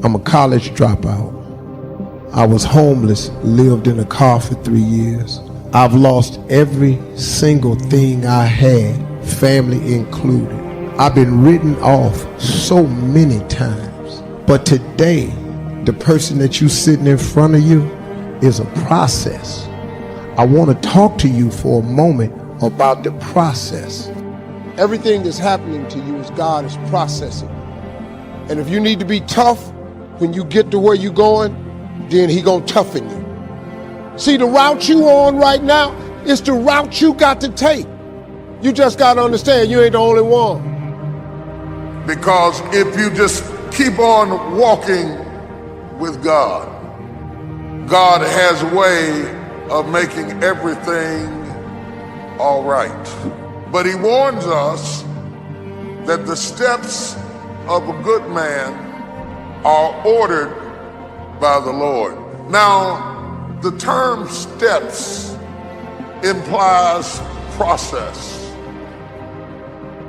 I'm a college dropout. I was homeless, lived in a car for 3 years. I've lost every single thing I had, family included. I've been written off so many times. But today, the person that you sitting in front of you is a process. I want to talk to you for a moment about the process. Everything that's happening to you is God is processing. And if you need to be tough when you get to where you're going, then He gonna toughen you. See, the route you on right now is the route you got to take. You just got to understand you ain't the only one. Because if you just keep on walking with God, God has a way of making everything all right. But He warns us that the steps of a good man are ordered by the Lord. Now, the term steps implies process.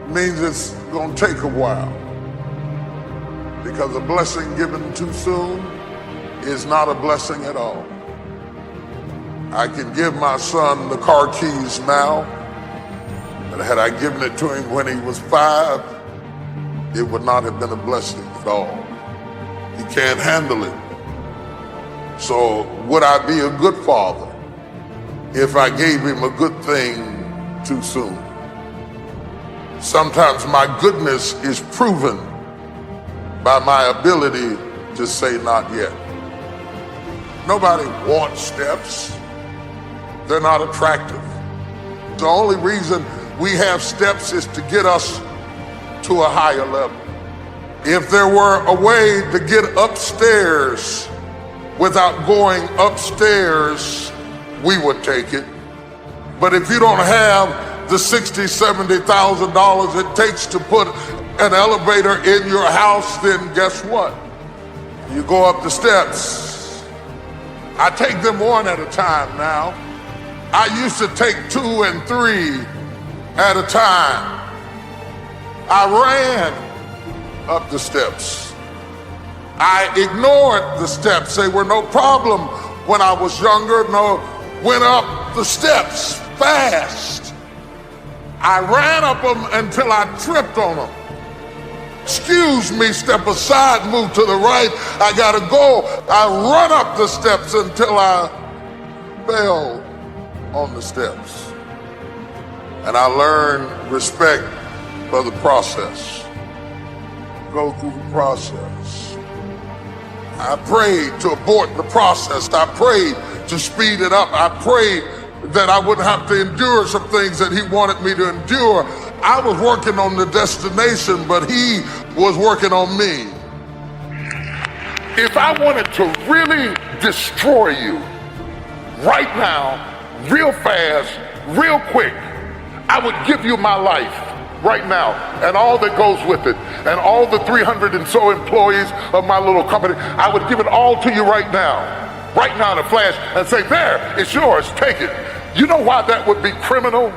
Means it's going to take a while. Because a blessing given too soon is not a blessing at all. I can give my son the car keys now, but had I given it to him when he was 5, it would not have been a blessing at all. He can't handle it. So would I be a good father if I gave him a good thing too soon? Sometimes my goodness is proven by my ability to say not yet. Nobody wants steps. They're not attractive. The only reason we have steps is to get us to a higher level. If there were a way to get upstairs without going upstairs, we would take it. But if you don't have the $60,000, $70,000 it takes to put an elevator in your house, then guess what? You go up the steps. I take them one at a time now. I used to take 2 and 3 at a time. I ran up the steps. I ignored the steps. They were no problem when I was younger. No, went up the steps fast. I ran up them until I tripped on them. Excuse me, step aside, move to the right. I gotta go. I run up the steps until I fell on the steps. And I learned respect for the process. Go through the process. I prayed to abort the process. I prayed to speed it up. I prayed that I wouldn't have to endure some things that He wanted me to endure. I was working on the destination, but He was working on me. If I wanted to really destroy you right now, real fast, real quick, I would give you my life right now and all that goes with it and all the 300 and so employees of my little company. I would give it all to you right now in a flash, and say, there, it's yours, take it. You know why that would be criminal?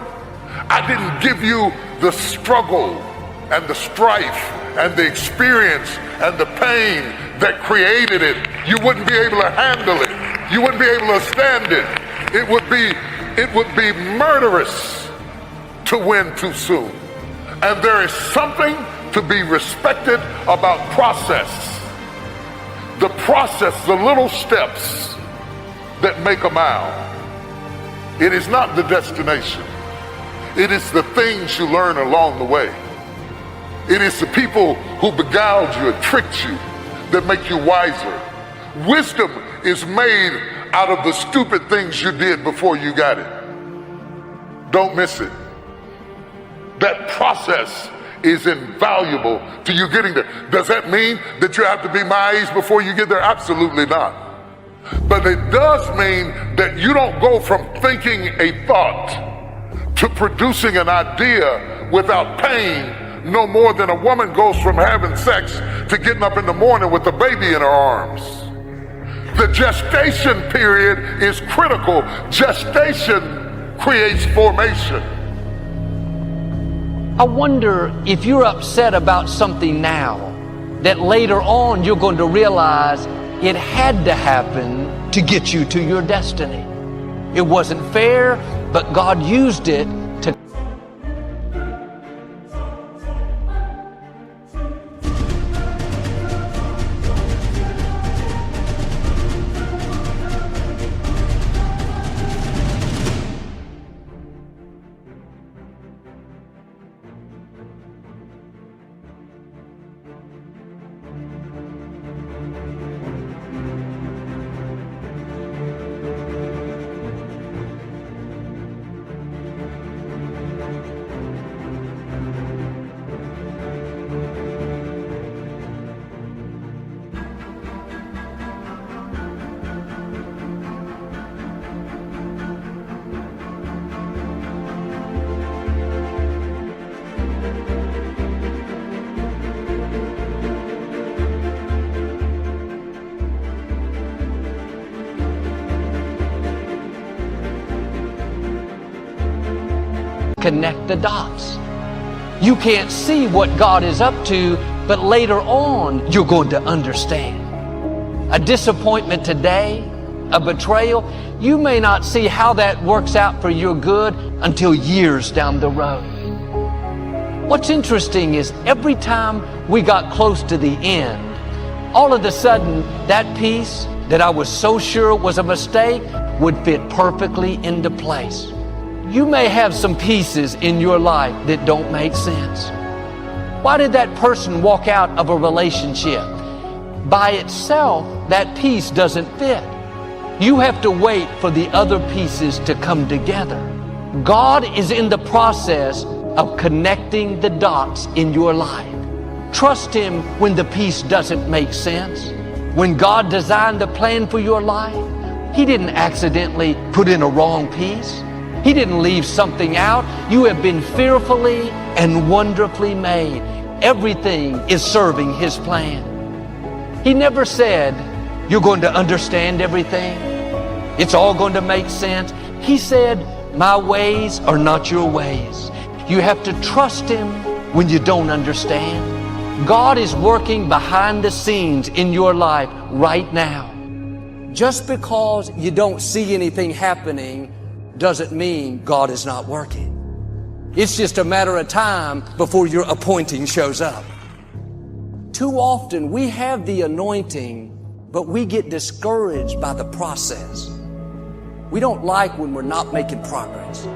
I didn't give you the struggle and the strife and the experience and the pain that created it. You wouldn't be able to handle it. You wouldn't be able to stand it. It would be murderous to win too soon. And there is something to be respected about process. The process, the little steps that make a mile. It is not the destination. It is the things you learn along the way. It is the people who beguiled you and tricked you that make you wiser. Wisdom is made out of the stupid things you did before you got it. Don't miss it. That process is invaluable to you getting there. Does that mean that you have to be my age before you get there? Absolutely not. But it does mean that you don't go from thinking a thought to producing an idea without pain, no more than a woman goes from having sex to getting up in the morning with a baby in her arms. The gestation period is critical. Gestation creates formation. I wonder if you're upset about something now that later on you're going to realize it had to happen to get you to your destiny. It wasn't fair, but God used it to connect the dots. You can't see what God is up to, but later on, you're going to understand. A disappointment today, a betrayal, you may not see how that works out for your good until years down the road. What's interesting is every time we got close to the end, all of a sudden, that piece that I was so sure was a mistake would fit perfectly into place. You may have some pieces in your life that don't make sense. Why did that person walk out of a relationship? By itself, that piece doesn't fit. You have to wait for the other pieces to come together. God is in the process of connecting the dots in your life. Trust Him when the piece doesn't make sense. When God designed the plan for your life, He didn't accidentally put in a wrong piece. He didn't leave something out. You have been fearfully and wonderfully made. Everything is serving His plan. He never said, you're going to understand everything. It's all going to make sense. He said, my ways are not your ways. You have to trust Him when you don't understand. God is working behind the scenes in your life right now. Just because you don't see anything happening doesn't mean God is not working. It's just a matter of time before your appointing shows up. Too often we have the anointing, but we get discouraged by the process. We don't like when we're not making progress.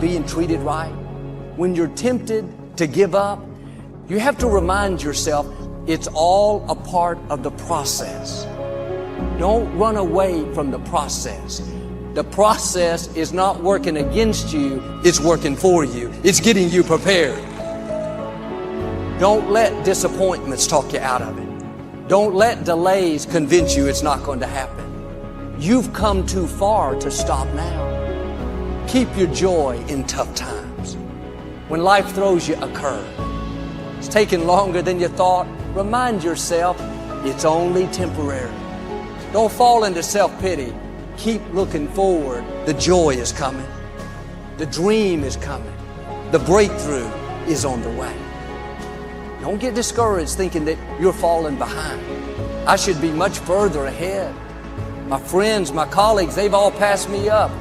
Being treated right, when you're tempted to give up, you have to remind yourself it's all a part of the process. Don't run away from the process. The process is not working against you, it's working for you. It's getting you prepared. Don't let disappointments talk you out of it. Don't let delays convince you it's not going to happen. You've come too far to stop now. Keep your joy in tough times. When life throws you a curve, it's taking longer than you thought, remind yourself it's only temporary. Don't fall into self-pity. Keep looking forward. The joy is coming. The dream is coming. The breakthrough is on the way. Don't get discouraged thinking that you're falling behind. I should be much further ahead. My friends, my colleagues, they've all passed me up.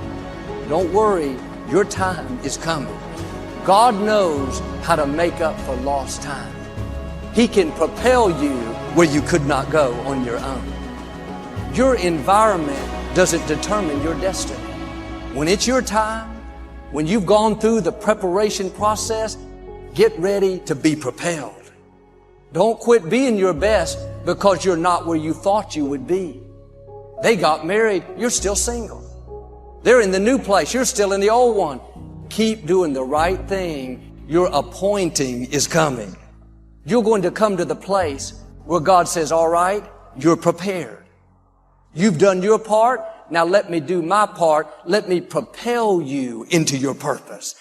Don't worry, your time is coming. God knows how to make up for lost time. He can propel you where you could not go on your own. Your environment doesn't determine your destiny. When it's your time, when you've gone through the preparation process, get ready to be propelled. Don't quit being your best because you're not where you thought you would be. They got married, you're still single. They're in the new place, you're still in the old one. Keep doing the right thing. Your appointing is coming. You're going to come to the place where God says, all right, you're prepared. You've done your part. Now let me do my part. Let me propel you into your purpose.